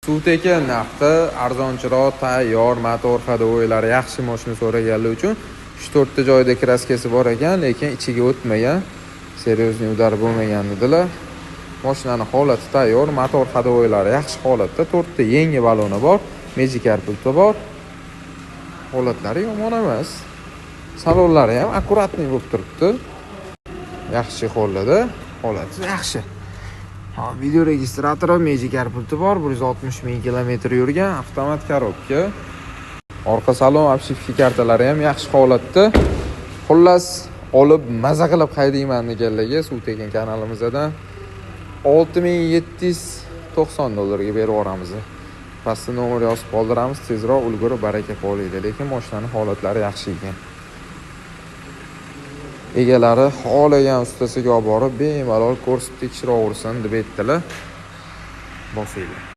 Suv-tekin narxda arzonchiroq, tayyor, motor ходовойлari yaxshi mashina so'raganlar uchun 3-4 ta joyda kraskasi bor ekan, lekin ichiga o'tmagan, серьезный udar bo'lmagan dedilar. Mashinaning holati tayyor, motor ходовойлari yaxshi holatda, 4 ta yangi baloni bor, Magic pulti bor. Holatlari yomon emas. Salonlari ham akkuratniy bo'lib turibdi. Yaxshi holda, holati yaxshi. Video registratori Magic pulti bor, 160 ming kilometr yurgan, avtomat korobka. Orqa salon obshivka kartalari ham yaxshi holatda. Xullas, olib maza qilib haydayman deganlarga Suv-tekin kanalimizdan $6790 ga berib yuboramiz. Pastda nomer yozib qoldiramiz, tezroq ulgurib baraka qo'ylaydi, lekin mashinaning holatlari yaxshi ekan. Egalari xohlagan ustasiga olib borib bemalol ko'rsatib tekshiraversin deb aytdilar. Bosinglar.